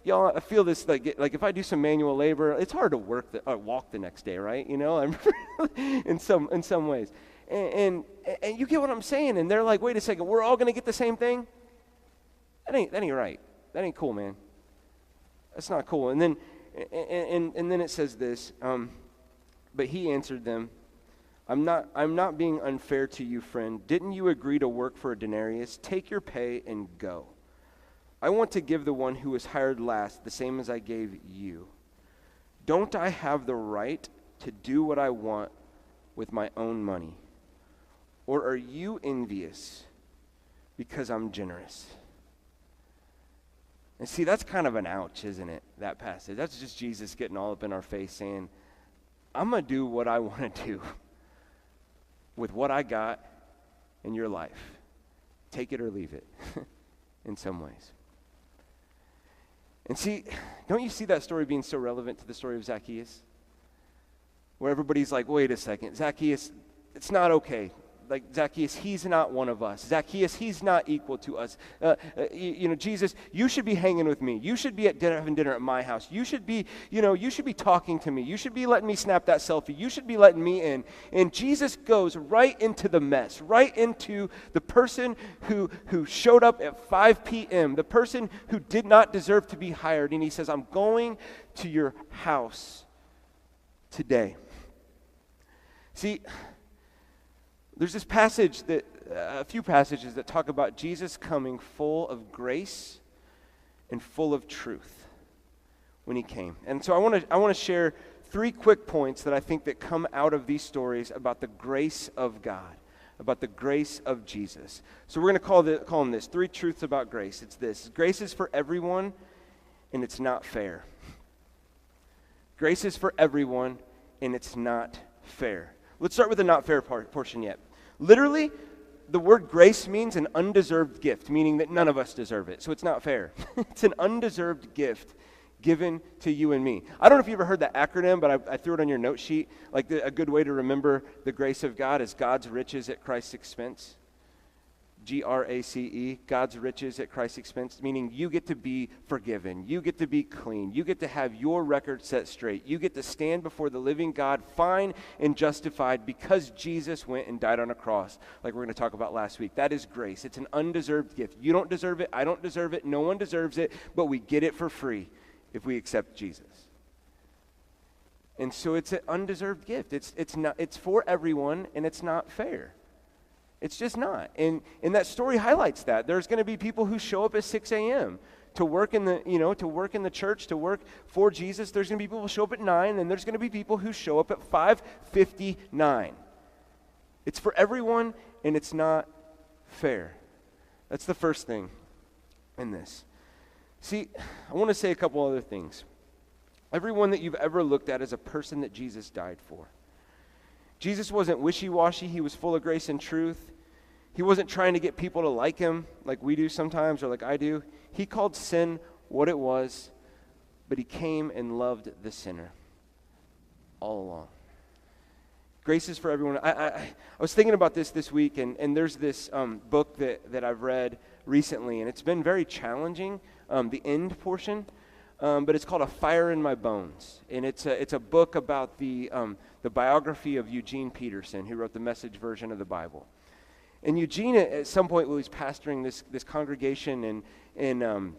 y'all, I feel this, like if I do some manual labor, it's hard to walk the next day, right? In some ways. And you get what I'm saying? And they're like, wait a second, we're all going to get the same thing? That ain't right. That ain't cool, man. That's not cool. And then it says this, but he answered them, I'm not being unfair to you, friend. Didn't you agree to work for a denarius? Take your pay and go. I want to give the one who was hired last the same as I gave you. Don't I have the right to do what I want with my own money? Or are you envious because I'm generous? And see, that's kind of an ouch, isn't it, that passage? That's just Jesus getting all up in our face saying, I'm going to do what I want to do with what I got in your life. Take it or leave it in some ways. And see, don't you see that story being so relevant to the story of Zaccheus? Where everybody's like, wait a second, Zaccheus, it's not okay. Like, Zaccheus, he's not one of us. Zaccheus, he's not equal to us. Jesus, you should be hanging with me. You should be having dinner at my house. You should be talking to me. You should be letting me snap that selfie. You should be letting me in. And Jesus goes right into the mess, right into the person who showed up at 5 p.m., the person who did not deserve to be hired. And he says, I'm going to your house today. See, there's this passage a few passages that talk about Jesus coming full of grace and full of truth when he came. And so I want to share 3 quick points that I think that come out of these stories about the grace of God, about the grace of Jesus. So we're going to call them this: 3 truths about grace. It's this: grace is for everyone, and it's not fair. Grace is for everyone, and it's not fair. Let's start with the not fair portion yet. Literally, the word grace means an undeserved gift, meaning that none of us deserve it. So it's not fair. It's an undeserved gift given to you and me. I don't know if you ever heard that acronym, but I threw it on your note sheet. Like, a good way to remember the grace of God is God's riches at Christ's expense. GRACE, God's riches at Christ's expense, meaning you get to be forgiven, you get to be clean, you get to have your record set straight, you get to stand before the living God fine and justified because Jesus went and died on a cross, like we're going to talk about last week. That is grace. It's an undeserved gift. You don't deserve it, I don't deserve it, no one deserves it, but we get it for free if we accept Jesus. And so it's an undeserved gift. It's for everyone, and it's not fair. It's just not. And that story highlights that. There's going to be people who show up at 6 a.m. to work in the church, to work for Jesus. There's going to be people who show up at 9, and there's going to be people who show up at 5:59. It's for everyone, and it's not fair. That's the first thing in this. See, I want to say a couple other things. Everyone that you've ever looked at is a person that Jesus died for. Jesus wasn't wishy-washy. He was full of grace and truth. He wasn't trying to get people to like him like we do sometimes or like I do. He called sin what it was, but he came and loved the sinner all along. Grace is for everyone. I was thinking about this week, and there's this book that I've read recently, and it's been very challenging, the end portion. But it's called A Fire in My Bones, and it's a book about the biography of Eugene Peterson, who wrote the Message version of the Bible. And Eugene, at some point, when he was pastoring this congregation in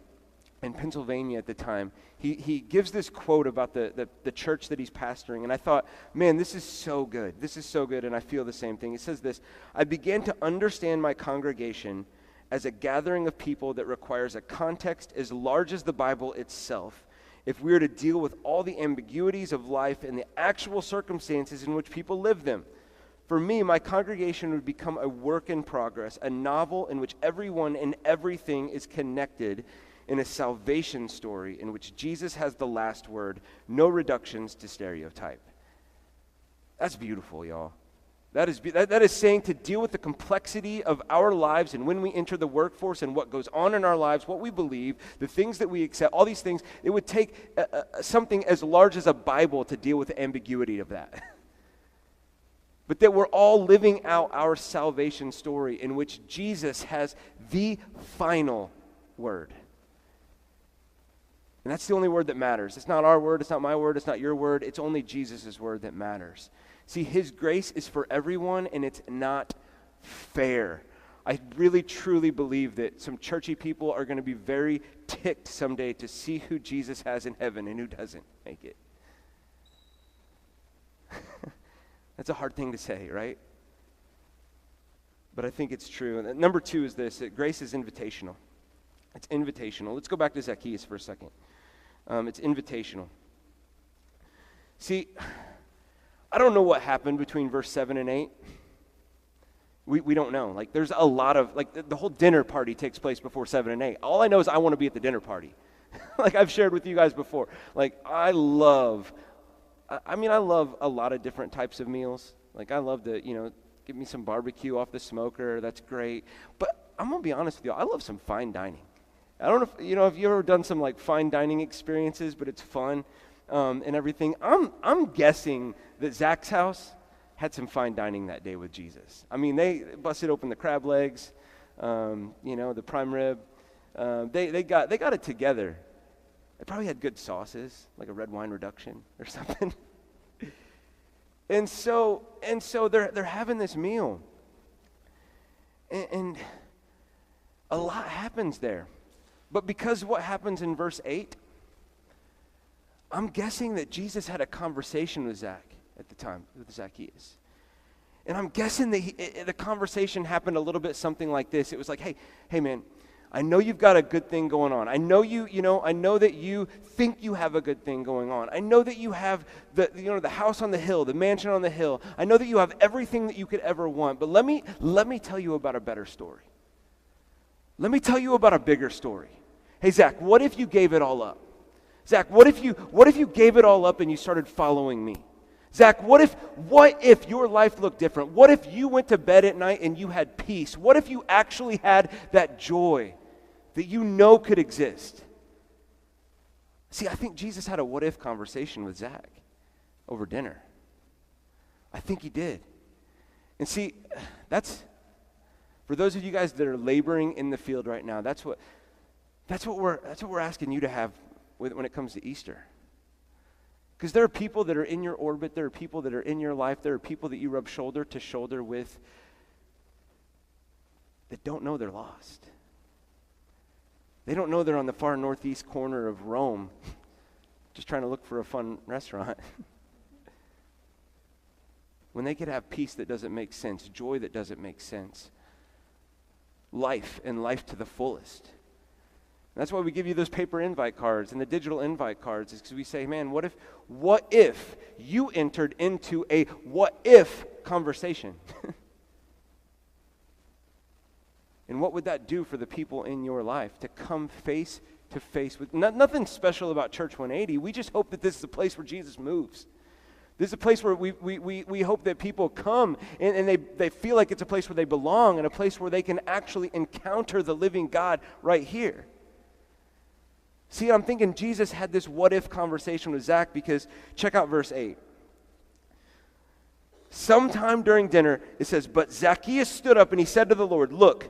in Pennsylvania at the time, he gives this quote about the church that he's pastoring, and I thought, man, this is so good. This is so good, and I feel the same thing. It says this: I began to understand my congregation as a gathering of people that requires a context as large as the Bible itself if we are to deal with all the ambiguities of life and the actual circumstances in which people live them. For me, my congregation would become a work in progress, a novel in which everyone and everything is connected in a salvation story in which Jesus has the last word, no reductions to stereotype. That's beautiful, y'all. That is saying to deal with the complexity of our lives and when we enter the workforce and what goes on in our lives, what we believe, the things that we accept, all these things, it would take something as large as a Bible to deal with the ambiguity of that. But that we're all living out our salvation story in which Jesus has the final word. And that's the only word that matters. It's not our word, it's not my word, it's not your word, it's only Jesus' word that matters. See, his grace is for everyone, and it's not fair. I really, truly believe that some churchy people are going to be very ticked someday to see who Jesus has in heaven and who doesn't make it. That's a hard thing to say, right? But I think it's true. And number 2 is this, that grace is invitational. It's invitational. Let's go back to Zaccheus for a second. It's invitational. See, I don't know what happened between verse 7 and 8. We don't know. Like, there's a lot of, like, the whole dinner party takes place before 7 and 8. All I know is I want to be at the dinner party. Like I've shared with you guys before. Like, I love a lot of different types of meals. Like, I love to, give me some barbecue off the smoker. That's great. But I'm going to be honest with you. I love some fine dining. I don't know if you've ever done some, like, fine dining experiences, but it's fun. And everything. I'm guessing that Zach's house had some fine dining that day with Jesus. I mean, they busted open the crab legs, the prime rib. They got it together. They probably had good sauces, like a red wine reduction or something. and so they're having this meal, and a lot happens there. But because what happens in verse 8. I'm guessing that Jesus had a conversation with Zach at the time, with Zaccheus. And I'm guessing that the conversation happened a little bit something like this. It was like, hey man, I know you've got a good thing going on. I know I know that you think you have a good thing going on. I know that you have the house on the hill, the mansion on the hill. I know that you have everything that you could ever want. But let me tell you about a better story. Let me tell you about a bigger story. Hey Zach, what if you gave it all up? Zach, what if you gave it all up and you started following me? Zach, what if your life looked different? What if you went to bed at night and you had peace? What if you actually had that joy that you know could exist? See, I think Jesus had a what if conversation with Zach over dinner. I think he did. And see, that's, for those of you guys that are laboring in the field right now, that's what we're asking you to have when it comes to Easter. Because there are people that are in your orbit, there are people that are in your life, there are people that you rub shoulder to shoulder with that don't know they're lost. They don't know they're on the far northeast corner of Rome just trying to look for a fun restaurant. When they could have peace that doesn't make sense, joy that doesn't make sense, life and life to the fullest. That's why we give you those paper invite cards and the digital invite cards, is because we say, man, what if you entered into a what if conversation? And what would that do for the people in your life to come face to face with? Nothing special about Church 180. We just hope that this is a place where Jesus moves. This is a place where we hope that people come and they feel like it's a place where they belong and a place where they can actually encounter the living God right here. See, I'm thinking Jesus had this what-if conversation with Zach because check out verse 8. Sometime during dinner, it says, but Zaccheus stood up and he said to the Lord, Look,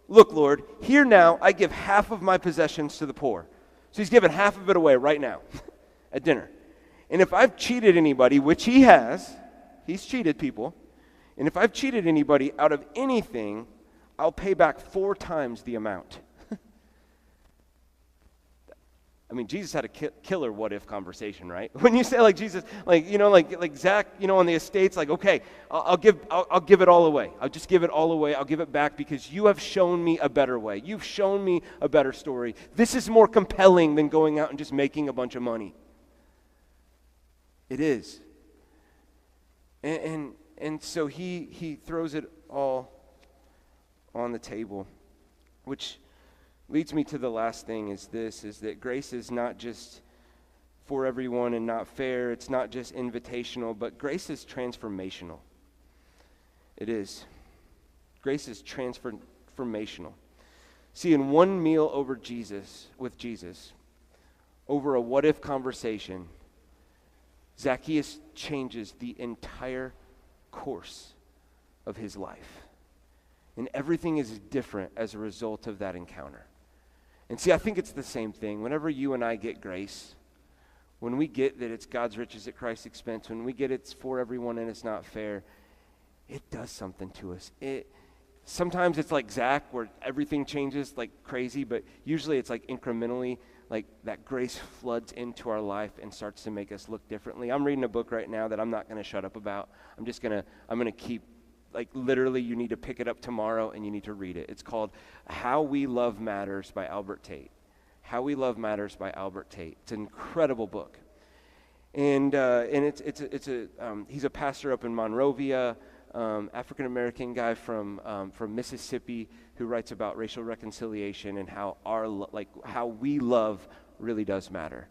Lord, here now I give half of my possessions to the poor. So he's giving half of it away right now at dinner. And if I've cheated anybody, which he has, he's cheated people, and if I've cheated anybody out of anything, I'll pay back 4 times the amount. I mean, Jesus had a killer what-if conversation, right? When you say, like, Jesus, like, you know, like Zach, you know, on the estates, like, okay, I'll give it all away. I'll just give it all away. I'll give it back because you have shown me a better way. You've shown me a better story. This is more compelling than going out and just making a bunch of money. It is. And so he throws it all on the table, which leads me to the last thing is that grace is not just for everyone and not fair. It's not just invitational, but grace is transformational. It is. Grace is transformational. See, in one meal with Jesus, over a what-if conversation, Zaccheus changes the entire course of his life. And everything is different as a result of that encounter. And see, I think it's the same thing. Whenever you and I get grace, when we get that it's God's riches at Christ's expense, when we get it's for everyone and it's not fair, it does something to us. Sometimes it's like Zach, where everything changes like crazy, but usually it's like incrementally, like that grace floods into our life and starts to make us look differently. I'm reading a book right now that I'm not going to shut up about. I'm going to keep, like, literally you need to pick it up tomorrow and you need to read it. It's called How We Love Matters by Albert Tate. How We Love Matters by Albert Tate. It's an incredible book. And he's a pastor up in Monrovia, African American guy from Mississippi who writes about racial reconciliation and how how we love really does matter.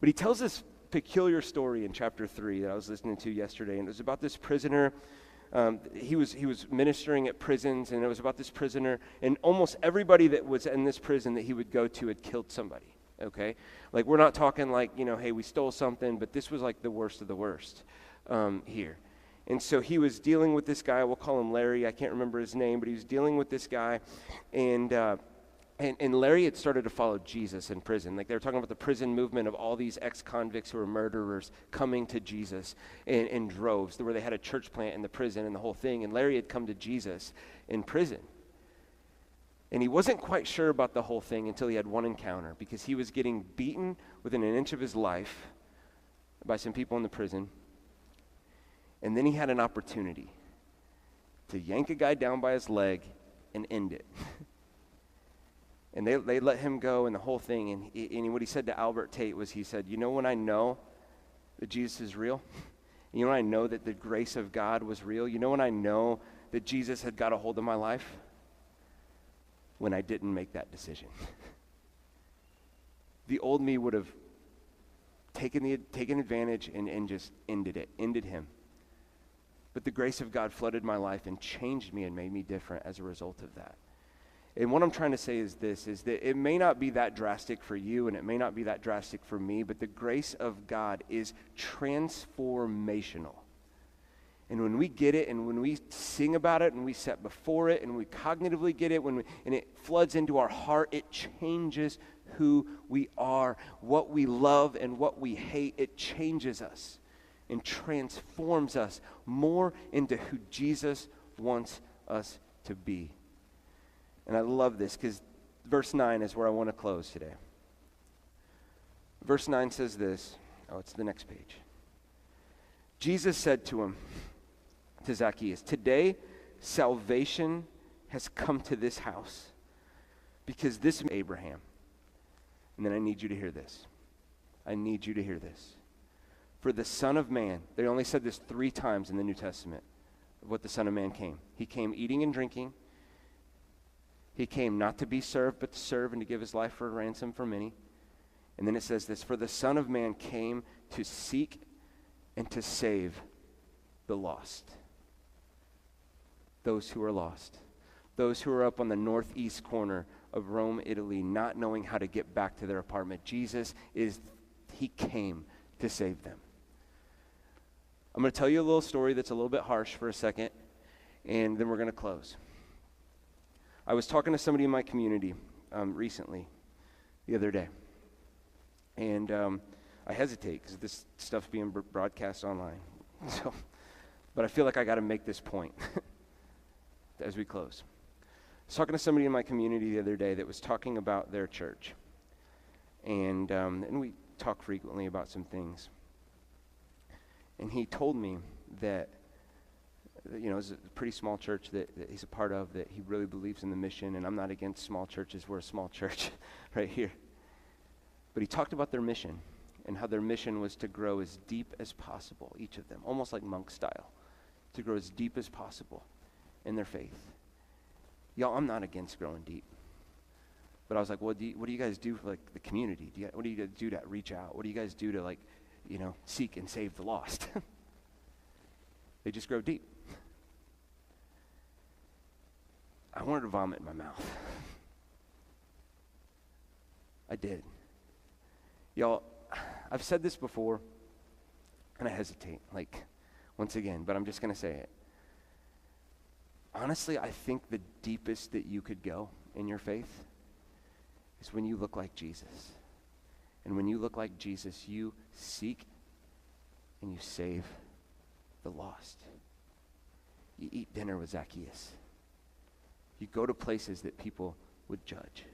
But he tells this peculiar story in chapter 3 that I was listening to yesterday, and it was about this prisoner. He was ministering at prisons, and it was about this prisoner, and almost everybody that was in this prison that he would go to had killed somebody. Okay, like we're not talking like, you know, hey, we stole something, but this was like the worst of the worst here. And so he was dealing with this guy. We'll call him Larry. I can't remember his name, but he was dealing with this guy, and Larry had started to follow Jesus in prison. Like they were talking about the prison movement of all these ex-convicts who were murderers coming to Jesus in droves, where they had a church plant in the prison and the whole thing. And Larry had come to Jesus in prison. And he wasn't quite sure about the whole thing until he had one encounter, because he was getting beaten within an inch of his life by some people in the prison. And then he had an opportunity to yank a guy down by his leg and end it. And they let him go and the whole thing. And what he said to Albert Tate was, he said, you know when I know that Jesus is real? You know when I know that the grace of God was real? You know when I know that Jesus had got a hold of my life? When I didn't make that decision. The old me would have taken advantage and just ended him. But the grace of God flooded my life and changed me and made me different as a result of that. And what I'm trying to say is this, is that it may not be that drastic for you and it may not be that drastic for me, but the grace of God is transformational. And when we get it and when we sing about it and we set before it and we cognitively get it and it floods into our heart, it changes who we are, what we love and what we hate. It changes us and transforms us more into who Jesus wants us to be. And I love this because verse 9 is where I want to close today. Verse 9 says this. Oh, it's the next page. Jesus said to him, to Zaccheus, today salvation has come to this house because this is Abraham. And then I need you to hear this. I need you to hear this. For the Son of Man, they only said this 3 times in the New Testament, of what the Son of Man came. He came eating and drinking. He came not to be served, but to serve and to give his life for a ransom for many. And then it says this, for the Son of Man came to seek and to save the lost. Those who are lost. Those who are up on the northeast corner of Rome, Italy, not knowing how to get back to their apartment. He came to save them. I'm going to tell you a little story that's a little bit harsh for a second, and then we're going to close. I was talking to somebody in my community recently, the other day, and I hesitate because this stuff's being broadcast online. But I feel like I got to make this point as we close. I was talking to somebody in my community the other day that was talking about their church. And we talk frequently about some things. And he told me that, it's a pretty small church that he's a part of, that he really believes in the mission, and I'm not against small churches. We're a small church right here. But he talked about their mission and how their mission was to grow as deep as possible, each of them, almost like monk style, to grow as deep as possible in their faith. Y'all, I'm not against growing deep. But I was like, what do you guys do for, the community? What do you guys do to reach out? What do you guys do to, seek and save the lost? They just grow deep. I wanted to vomit in my mouth. I did. Y'all, I've said this before, and I hesitate, once again, but I'm just going to say it. Honestly, I think the deepest that you could go in your faith is when you look like Jesus. And when you look like Jesus, you seek and you save the lost. You eat dinner with Zaccheus. You go to places that people would judge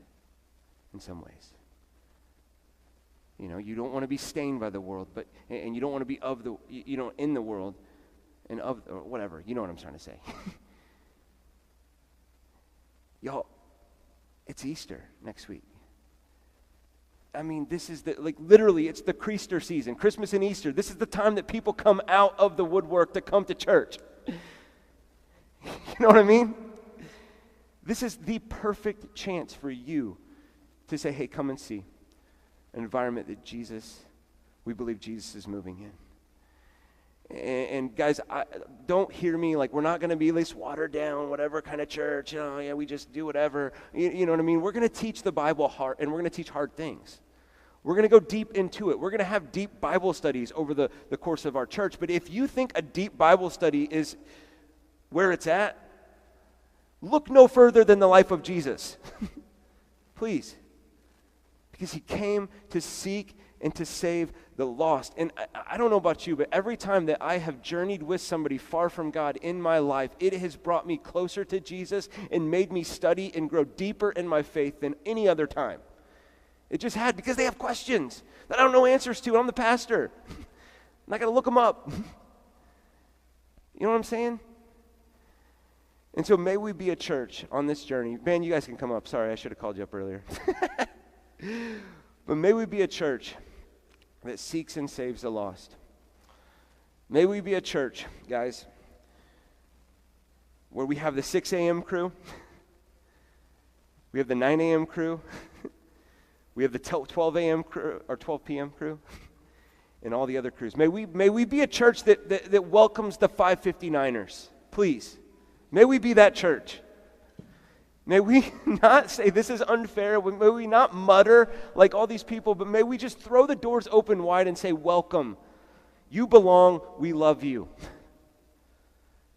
in some ways. You don't want to be stained by the world, and you don't want to be in the world and of, or whatever. You know what I'm trying to say. Y'all, it's Easter next week. I mean, this is literally, it's the Creaster season, Christmas and Easter. This is the time that people come out of the woodwork to come to church. You know what I mean? This is the perfect chance for you to say, hey, come and see an environment that we believe Jesus is moving in. And guys, don't hear me we're not going to be this watered down, whatever kind of church. We just do whatever. You know what I mean? We're going to teach the Bible hard, and we're going to teach hard things. We're going to go deep into it. We're going to have deep Bible studies over the course of our church. But if you think a deep Bible study is where it's at, look no further than the life of Jesus. Please. Because he came to seek and to save the lost. And I don't know about you, but every time that I have journeyed with somebody far from God in my life, it has brought me closer to Jesus and made me study and grow deeper in my faith than any other time. It just had, because they have questions that I don't know answers to. I'm the pastor. I'm not going to look them up. You know what I'm saying? And so may we be a church on this journey. Man, you guys can come up. Sorry, I should have called you up earlier. But may we be a church that seeks and saves the lost. May we be a church, guys, where we have the 6 a.m. crew, we have the 9 a.m. crew, we have the 12 a.m. crew, or 12 p.m. crew, and all the other crews. May we be a church that welcomes the 559ers, please. May we be that church. May we not say this is unfair. May we not mutter like all these people, but may we just throw the doors open wide and say, welcome. You belong. We love you.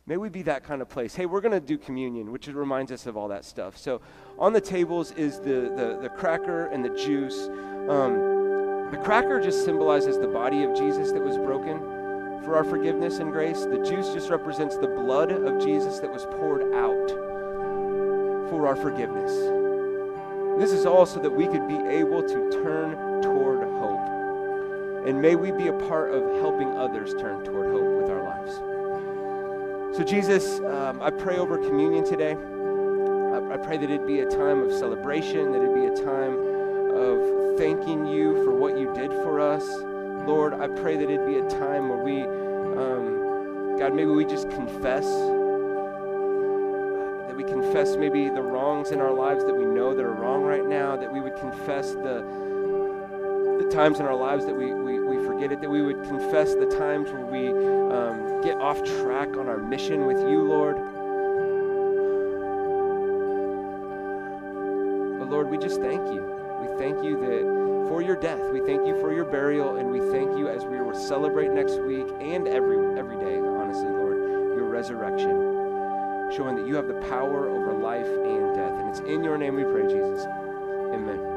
May we be that kind of place. Hey, we're going to do communion, which reminds us of all that stuff. So on the tables is the cracker and the juice. The cracker just symbolizes the body of Jesus that was broken for our forgiveness and grace. The juice just represents the blood of Jesus that was poured out for our forgiveness. This is all so that we could be able to turn toward hope. And may we be a part of helping others turn toward hope with our lives. So Jesus, I pray over communion today. I pray that it'd be a time of celebration, that it'd be a time of thanking you for what you did for us. Lord, I pray that it'd be a time where we, God, maybe we just confess maybe the wrongs in our lives that we know that are wrong right now, that we would confess the times in our lives that we forget it, that we would confess the times where we get off track on our mission with you, Lord. But Lord, we just thank you. We thank you that for your death, we thank you for your burial, and we thank you as we will celebrate next week and every day, honestly, Lord, your resurrection, showing that you have the power over life and death. And it's in your name we pray, Jesus. Amen.